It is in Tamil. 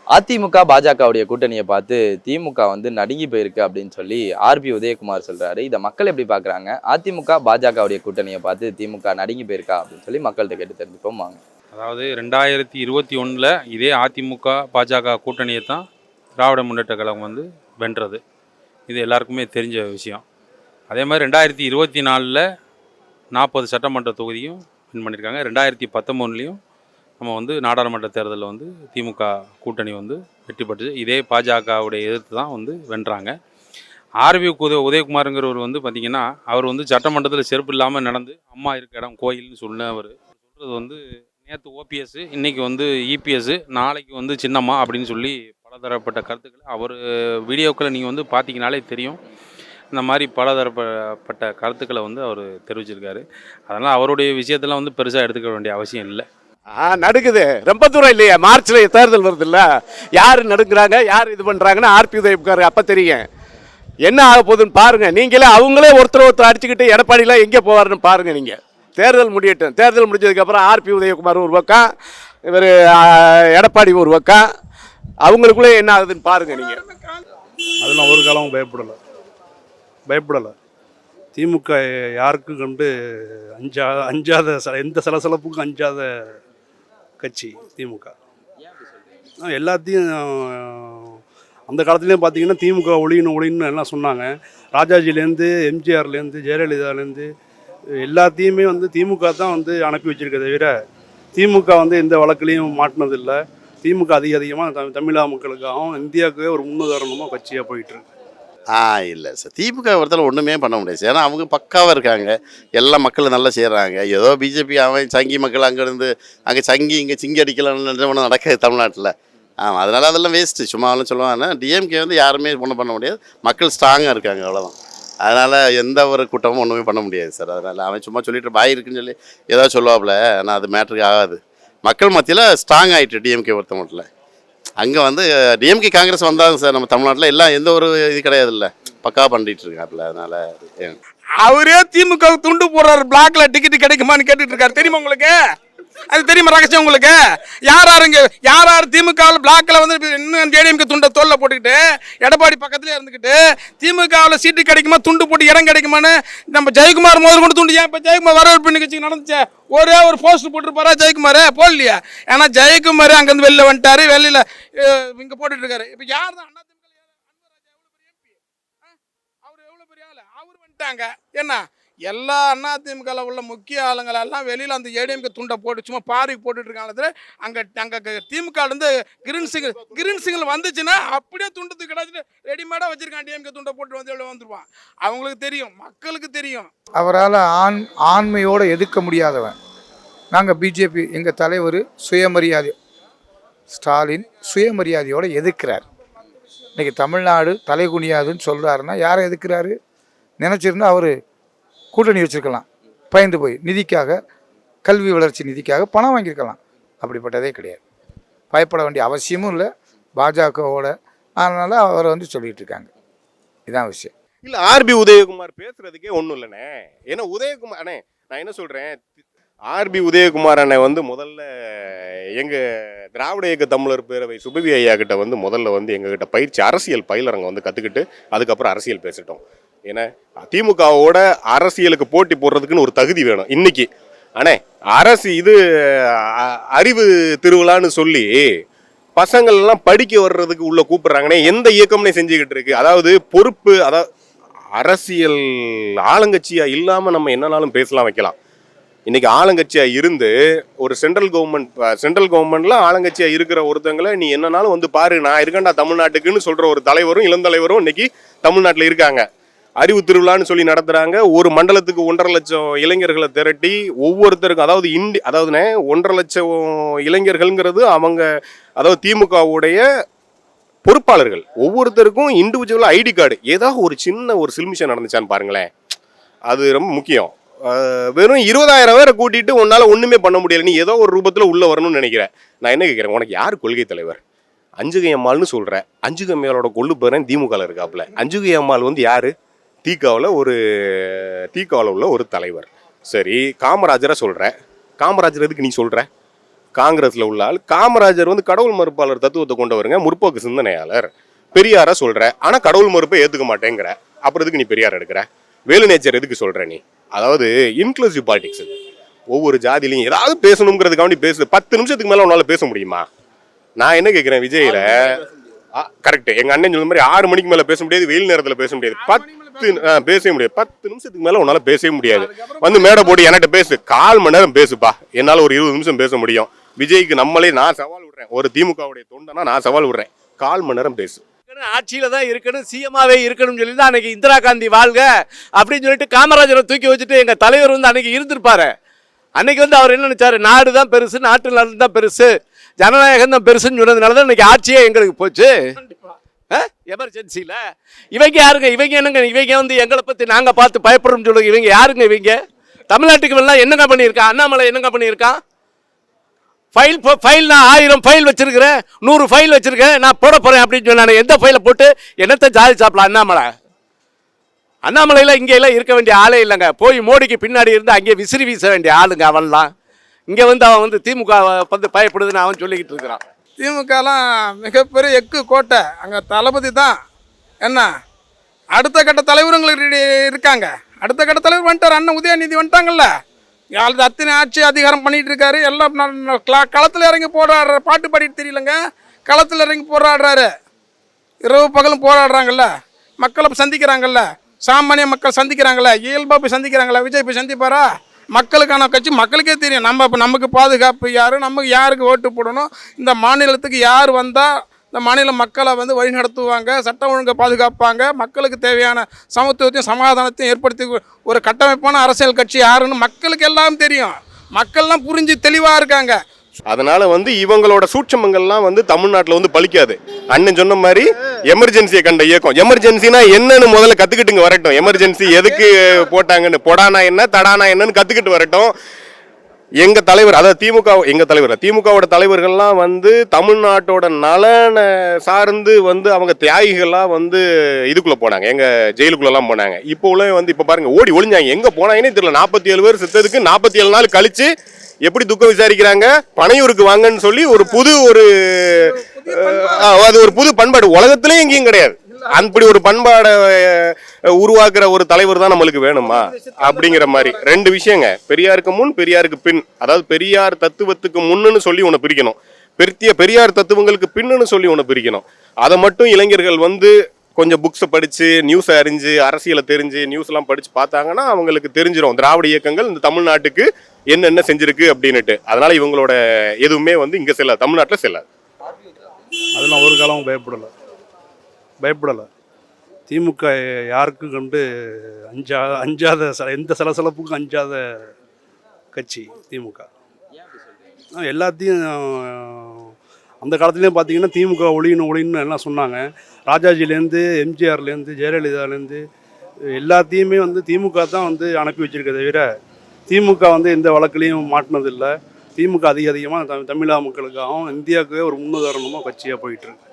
அதிமுக பாஜகவுடைய கூட்டணியை பார்த்து திமுக வந்து நடுங்கி போயிருக்கு அப்படின்னு சொல்லி ஆர்பி உதயகுமார் சொல்றாரு. இதை மக்கள் எப்படி பாக்குறாங்க? அதிமுக பாஜகவுடைய கூட்டணியை பார்த்து திமுக நடுங்கி போயிருக்கா அப்படின்னு சொல்லி மக்கள்கிட்ட கேட்டு தெரிஞ்சுப்போம் வாங்க. அதாவது 2021 இதே அதிமுக பாஜக கூட்டணியை தான் திராவிட முன்னேற்ற கழகம் வந்து வென்றது. இது எல்லாருக்குமே தெரிஞ்ச விஷயம். அதே மாதிரி 2024 40 சட்டமன்ற தொகுதியும் வின் பண்ணியிருக்காங்க. 2019 நம்ம வந்து நாடாளுமன்ற தேர்தலில் வந்து திமுக கூட்டணி வந்து வெற்றி பெற்று இதே பாஜகவுடைய எதிர்த்து தான் வந்து வென்றாங்க. ஆர்பி உதயகுமாருங்கிறவர் வந்து பார்த்திங்கன்னா, அவர் வந்து சட்டமன்றத்தில் செருப்பு இல்லாமல் நடந்து அம்மா இருக்க இடம் கோயில்னு சொன்னவர். சொல்கிறது வந்து நேற்று ஓபிஎஸ், இன்றைக்கி வந்து இபிஎஸ், நாளைக்கு வந்து சின்னம்மா அப்படின்னு சொல்லி பலதரப்பட்ட கருத்துக்களை அவர் வீடியோக்களை நீங்கள் வந்து பார்த்தீங்கனாலே தெரியும். இந்த மாதிரி பலதரப்பட்ட கருத்துக்களை வந்து அவர் தெரிவிச்சிருக்காரு. அதனால் அவருடைய விஷயத்தெல்லாம் வந்து பெருசாக எடுத்துக்க வேண்டிய அவசியம் இல்லை. நடுக்குது, ரொம்ப தூரம் இல்லையா, மார்ச்ல தேர்தல் வருது இல்லை, யார் நடுக்குறாங்க யார் இது பண்ணுறாங்கன்னு ஆர்பி உதயகுமார் அப்போ தெரியும். என்ன ஆக போகுதுன்னு பாருங்க. நீங்களே அவங்களே ஒருத்தர் அடிச்சுக்கிட்டு எடப்பாடிலாம் எங்கே போவார்னு பாருங்க. நீங்கள் தேர்தல் முடியட்டும். தேர்தல் முடிஞ்சதுக்கப்புறம் ஆர்பி உதயகுமார் ஒரு பக்கம், இவர் எடப்பாடி ஒரு பக்கம், அவங்களுக்குள்ளே என்ன ஆகுதுன்னு பாருங்க. நீங்கள் அதெல்லாம் ஒரு காலமும் பயப்படலை. திமுக யாருக்கும் கண்டு அஞ்சாத எந்த சலசலப்புக்கும் அஞ்சாத கட்சி திமுக. எல்லாத்தையும் அந்த காலத்துலேயும் பார்த்தீங்கன்னா திமுக ஒழியணும் எல்லாம் சொன்னாங்க. ராஜாஜிலேருந்து எம்ஜிஆர்லேருந்து ஜெயலலிதாலேருந்து எல்லாத்தையுமே வந்து திமுக தான் வந்து அனுப்பி வச்சிருக்க தவிர திமுக வந்து எந்த வழக்குலையும் மாட்டினதில்லை. திமுக அதிகமாக தமிழக மக்களுக்காகவும் இந்தியாவுக்கே ஒரு முன்னுதாரணமாக கட்சியாக போயிட்டுருக்கு. இல்லை சார், திமுக ஒருத்தர் ஒன்றுமே பண்ண முடியாது சார். ஏன்னா அவங்க பக்காவாக இருக்காங்க, எல்லா மக்களும் நல்லா செய்கிறாங்க. ஏதோ பிஜேபி அவன் சங்கி மக்கள் அங்கேருந்து அங்கே சங்கி இங்கே சிங்கி அடிக்கலாம்னு நடக்காது தமிழ்நாட்டில். ஆமாம், அதனால் அதெல்லாம் வேஸ்ட்டு. சும்மாவெல்லாம் சொல்லுவாங்கன்னா டிஎம்கே வந்து யாருமே ஒன்றும் பண்ண முடியாது. மக்கள் ஸ்ட்ராங்காக இருக்காங்க, அவ்வளோதான். அதனால் எந்த ஒரு கூட்டமும் ஒன்றுமே பண்ண முடியாது சார். அதனால் அவன் சும்மா சொல்லிட்டு பாய் இருக்குன்னு சொல்லி ஏதோ சொல்லுவாப்புல, ஆனால் அது மேட்ருக்கு ஆகாது. மக்கள் மத்தியில் ஸ்ட்ராங் ஆகிட்டு டிஎம்கே பொறுத்த மட்டும். அங்கே வந்து டிஎம்கே காங்கிரஸ் வந்தாங்க சார். நம்ம தமிழ்நாட்டில் எல்லாம் எந்த ஒரு இது கிடையாது இல்லை, பக்கா பண்ணிட்டு இருக்காப்புல. அதனால அவரே திமுக துண்டு போடுறாரு, பிளாக்ல டிக்கெட் கிடைக்குமான்னு கேட்டுட்டு இருக்காரு. தெரியுமா உங்களுக்கு? அது தெரியுமா ரகசியம் உங்களுக்கு? யார் திமுகவில் பிளாக்ல வந்து இன்னும் ஏடிஎம்கே துண்டை தோல்ல போட்டுக்கிட்டு எடப்பாடி பக்கத்துலேயே இருந்துக்கிட்டு திமுகவில் சீட்டு கிடைக்குமா, துண்டு போட்டு இடம் கிடைக்குமான்னு நம்ம ஜெயக்குமார் முதல் கொண்டு துண்டு. ஏன் இப்போ ஜெயக்குமார் வரவேற்பு நிகழ்ச்சி நடந்துச்சு, ஒரே ஒரு போஸ்ட் போட்டுருப்பாரா ஜெயக்குமார்? போடலையா? ஏன்னா ஜெயக்குமார் அங்கேருந்து வெளில வந்துட்டாரு, வெளியில் இங்கே போட்டுட்டு இருக்காரு. இப்போ யார் தான் அவர் எவ்வளோ பெரிய ஆள், அவர் வந்துட்டாங்க. என்ன எல்லா அதிமுகவில் உள்ள முக்கிய ஆளுங்களெல்லாம் வெளியில் அந்த ஏடிஎம்கே துண்டை போட்டு சும்மா பாருக்கு போட்டுட்டு இருக்காங்க. அங்கே திமுகலேருந்து கிரீன் சிங்கிள் வந்துச்சுன்னா அப்படியே துண்டத்துக்கு கிடச்சிட்டு ரெடிமேடாக வச்சுருக்கான். டிஎம்கே துண்டை போட்டு வந்து வந்துருவான். அவங்களுக்கு தெரியும், மக்களுக்கு தெரியும். அவரால் ஆண்மையோடு எதிர்க்க முடியாதவன். நாங்கள் பிஜேபி, எங்கள் தலைவர் சுயமரியாதை ஸ்டாலின் சுயமரியாதையோடு எதிர்க்கிறார். இன்றைக்கி தமிழ்நாடு தலைகுனியாதுன்னு சொல்கிறாருன்னா யாரை எதிர்க்கிறாரு? நினச்சிருந்தா அவர் கூட்டணி வச்சுருக்கலாம், பயந்து போய் நிதிக்காக, கல்வி வளர்ச்சி நிதிக்காக பணம் வாங்கியிருக்கலாம். அப்படிப்பட்டதே கிடையாது. பயப்பட வேண்டிய அவசியமும் இல்லை பாஜகவோட. அதனால் அவரை வந்து சொல்லிகிட்டு இருக்காங்க. இதுதான் விஷயம். இல்லை, ஆர்பி உதயகுமார் பேசுகிறதுக்கே ஒன்றும் இல்லைண்ணே. ஏன்னா உதயகுமார் அண்ணே, நான் என்ன சொல்கிறேன், ஆர்பி உதயகுமார் அண்ணே வந்து முதல்ல எங்கள் திராவிட இயக்க தமிழர் பேரவை சுபவி ஐயா கிட்ட வந்து முதல்ல வந்து எங்ககிட்ட பயிற்சி அரசியல் பயிலரங்க வந்து கற்றுக்கிட்டு அதுக்கப்புறம் அரசியல் பேசிட்டோம். ஏன்னா திமுகவோட அரசியலுக்கு போட்டி போடுறதுக்குன்னு ஒரு தகுதி வேணும் இன்னைக்கு. அண்ணே இது அறிவு திருவிழான்னு சொல்லி பசங்கள்லாம் படிக்க வர்றதுக்கு உள்ள கூப்பிடுறாங்கண்ணே. எந்த இயக்கம்னே செஞ்சுக்கிட்டு இருக்கு? அதாவது பொறுப்பு, அதாவது அரசியல் ஆளுங்கட்சியா இல்லாமல் நம்ம என்னன்னாலும் பேசலாம் வைக்கலாம். இன்னைக்கு ஆளுங்கட்சியா இருந்து ஒரு சென்ட்ரல் கவர்மெண்ட்ல ஆளுங்கட்சியா இருக்கிற ஒருத்தங்களை நீ என்னன்னாலும் வந்து பாரு, நான் இருக்கேன்டா தமிழ்நாட்டுக்குன்னு சொல்ற ஒரு தலைவரும் இளந்தலைவரும் இன்னைக்கு தமிழ்நாட்டில் இருக்காங்க. அறிவு திருவிழான்னு சொல்லி நடத்துறாங்க. ஒரு மண்டலத்துக்கு 1.5 லட்சம் இளைஞர்களை திரட்டி ஒவ்வொருத்தருக்கும், அதாவது 1.5 லட்சம் இளைஞர்கள்ங்கிறது அவங்க, அதாவது திமுகவுடைய பொறுப்பாளர்கள் ஒவ்வொருத்தருக்கும் இண்டிவிஜுவலா ஐடி கார்டு. ஏதாவது ஒரு சின்ன ஒரு சில்மிஷன் நடந்துச்சான்னு பாருங்களேன், அது ரொம்ப முக்கியம். வெறும் 20,000 பேரை கூட்டிட்டு உன்னால ஒண்ணுமே பண்ண முடியல, நீ ஏதோ ஒரு ரூபத்துல உள்ள வரணும்னு நினைக்கிறேன். நான் என்ன கேட்கிறேன், உனக்கு யார் கொள்கை தலைவர்? அஞ்சுகை அம்மாள்னு சொல்ற, அஞ்சுகை அம்மாளோட கொள்ளு பேரன் திமுகவில் இருக்காப்புல. அஞ்சுகை அம்மாள் வந்து யாரு? தீகாவில் உள்ள ஒரு தலைவர். சரி, காமராஜரை சொல்ற, காமராஜர் எதுக்கு நீ சொல்ற? காங்கிரஸ்ல உள்ள ஆள். காமராஜர் வந்து கடவுள் மறுப்பாளர் தத்துவத்தை கொண்டவருங்க, முற்போக்கு சிந்தனையாளர். பெரியாரா சொல்ற, ஆனா கடவுள் மறுப்பை ஏத்துக்க மாட்டேங்கிற. அப்புறம் எதுக்கு நீ பெரியார் எடுக்கிற? வேலு நேச்சர் எதுக்கு சொல்ற நீ? அதாவது இன்க்ளூசிவ் பாலிடிக்ஸ். ஒவ்வொரு ஜாதியிலையும் ஏதாவது பேசணுங்கிறதுக்காண்டி பேசு. 10 நிமிஷத்துக்கு மேல உன்னால பேச முடியுமா? நான் என்ன கேட்கிறேன், விஜயில கரெக்ட், எங்க அண்ணன் சொன்ன மாதிரி 6 மணிக்கு மேல பேச முடியாது, வெயில் நேரத்துல பேச முடியாது, பேசவே முடியாது. 10 நிமிஷத்துக்கு மேல உன்னால பேசவே முடியாது. வந்து மேடை போட்டு என்கிட்ட பேசு, 1/4 மணி நேரம் பேசுப்பா, என்னால ஒரு 20 நிமிஷம் பேச முடியும். விஜய்க்கு நான் சவால் விடுறேன், ஒரு திமுகவுடைய தொண்டனா நான் சவால் விடுறேன், 1/4 மணி நேரம் பேசு. ஆட்சியில தான் இருக்கணும், சிஎம்மாவே இருக்கணும்னு சொல்லி தான் அன்னைக்கு இந்திரா காந்தி வாழ்க அப்படின்னு சொல்லிட்டு காமராஜரை தூக்கி வச்சுட்டு எங்க தலைவர் வந்து அன்னைக்கு இருந்திருப்பாரு. அன்னைக்கு வந்து அவர் என்ன நினைச்சாரு, நாடு தான் பெருசு, நாட்டு நலன் தான் பெருசு, ஜனநாயகம் தான் பெருசுன்னு சொன்னதுனால தான் இன்னைக்கு ஆட்சியே எங்களுக்கு போச்சு. எமர்ஜென்சியில இவங்க யாருங்க? இவங்க என்னங்க? இவங்க வந்து எங்களை பத்தி நாங்க பார்த்து பயப்படுறோம்னு சொல்லுங்க. இவங்க யாருங்க? இவங்க தமிழ்நாட்டுக்கு எல்லாம் என்னங்க பண்ணியிருக்கான்? அண்ணாமலை என்னங்க பண்ணியிருக்கான்? ஃபைல் நான் 1000 ஃபைல் வச்சிருக்கிறேன், 100 ஃபைல் வச்சிருக்கேன், நான் போட போறேன் அப்படின்னு சொன்னானே. எந்த ஃபைலை போட்டு என்னத்தை ஜாதி சாப்பிடலாம்? அண்ணாமலையில் இங்கே எல்லாம் இருக்க வேண்டிய ஆளே இல்லைங்க. போய் மோடிக்கு பின்னாடி இருந்து அங்கே விசிறி வீச வேண்டிய ஆளுங்க அவன்லாம். இங்கே வந்து அவன் வந்து திமுக வந்து பயப்படுதுன்னு அவன் சொல்லிக்கிட்டு இருக்கிறான். திமுகலாம் மிகப்பெரிய எக்கு கோட்டை, அங்கே தளபதி தான். என்ன அடுத்த கட்ட தலைவருங்களுக்கு இருக்காங்க. அடுத்த கட்ட தலைவர் வந்துட்டார், அண்ணன் உதயநிதி வந்துட்டாங்கல்ல. அது அத்தனை ஆட்சி அதிகாரம் பண்ணிட்டு இருக்காரு. எல்லாம் களத்தில் இறங்கி போராடுற, பாட்டு பாடிட்டு தெரியலங்க, களத்தில் இறங்கி போராடுறாரு. இரவு பகலும் போராடுறாங்கல்ல, மக்களை சந்திக்கிறாங்கல்ல, சாமானிய மக்கள் சந்திக்கிறாங்கல்ல, இயல்பாக போய் சந்திக்கிறாங்களா? விஜய் போய் சந்திப்பாரா? மக்களுக்கான கட்சி நமக்கே தெரியும். நமக்கு பாதுகாப்பு யார், நமக்கு யாருக்கு ஓட்டு போடணும், இந்த மாநிலத்துக்கு யார் வந்தால் இந்த மாநில மக்களை வந்து வழிநடத்துவாங்க, சட்டம் ஒழுங்கை பாதுகாப்பாங்க, மக்களுக்கு தேவையான சமத்துவத்தையும் சமாதானத்தையும் ஏற்படுத்தி ஒரு கட்டமைப்பான அரசியல் கட்சி யாருன்னு மக்களுக்கு எல்லாம் தெரியும். மக்கள்லாம் புரிஞ்சு தெளிவாக இருக்காங்க. அதனால வந்து இவங்களோட சூட்சமங்கள்லாம் வந்து தமிழ்நாட்டில் வந்து பலிக்காது. அண்ணன் சொன்ன மாதிரி எமர்ஜென்சியை கண்ட இயக்கம். எமர்ஜென்சினா என்னன்னு முதல்ல கத்துக்கிட்டுங்க வரட்டும். எமர்ஜென்சி எதுக்கு போட்டாங்கன்னு, பொடானா என்ன தடானா என்னன்னு கத்துக்கிட்டு வரட்டும். எங்க தலைவர், அதாவது திமுகவோட தலைவர்கள்லாம் வந்து தமிழ்நாட்டோட நலனை சார்ந்து வந்து அவங்க தியாகிகள்லாம் வந்து இதுக்குள்ள போனாங்க, எங்க ஜெயிலுக்குள்ளலாம் போனாங்க. இப்போ உள்ள வந்து இப்போ பாருங்க ஓடி ஒளிஞ்சாங்க, எங்க போனாங்கன்னே தெரியல. 47 பேர் செத்ததுக்கு 47 நாள் கழிச்சு எப்படி துக்கம் விசாரிக்கிறாங்க? பனையூருக்கு வாங்கன்னு சொல்லி ஒரு புது பண்பாடு உலகத்திலே எங்கேயும் கிடையாது. அப்படி ஒரு பண்பாடை உருவாக்குற ஒரு தலைவர் தான் நம்மளுக்கு வேணுமா அப்படிங்கிற மாதிரி 2 விஷயங்க. பெரியாருக்கு முன், பெரியாருக்கு பின். அதாவது பெரியார் தத்துவத்துக்கு முன்னுன்னு சொல்லி ஒன்று பிரிக்கணும், பெரியார் தத்துவங்களுக்கு பின்னுன்னு சொல்லி ஒன்று பிரிக்கணும். அதை மட்டும் இளைஞர்கள் வந்து கொஞ்சம் புக்ஸை படித்து, நியூஸை அறிஞ்சு, அரசியலை தெரிஞ்சு, நியூஸ்லாம் படித்து பார்த்தாங்கன்னா அவங்களுக்கு தெரிஞ்சிடும் திராவிட இயக்கங்கள் இந்த தமிழ்நாட்டுக்கு என்னென்ன செஞ்சிருக்கு அப்படின்னுட்டு. அதனால இவங்களோட எதுவுமே வந்து இங்கே செல்லாது, தமிழ்நாட்டில் செல்லாது. அதெல்லாம் ஒரு காலமும் பயப்படலை. திமுக யாருக்கும் கண்டு அஞ்சாத எந்த சலசலப்புக்கும் அஞ்சாத கட்சி திமுக. எல்லாத்தையும் அந்த காலத்துலேயும் பார்த்தீங்கன்னா திமுக ஒழியணும் எல்லாம் சொன்னாங்க. ராஜாஜிலேருந்து எம்ஜிஆர்லேருந்து ஜெயலலிதாலேருந்து எல்லாத்தையுமே வந்து திமுக தான் வந்து அனுப்பி வச்சிருக்க தவிர திமுக வந்து எந்த வழக்குலையும் மாட்டினதில்லை. திமுக அதிகமாக தமிழக மக்களுக்காகவும் இந்தியாவுக்கே ஒரு முன்னுதாரணமாக கட்சியாக போயிட்டுருக்கு.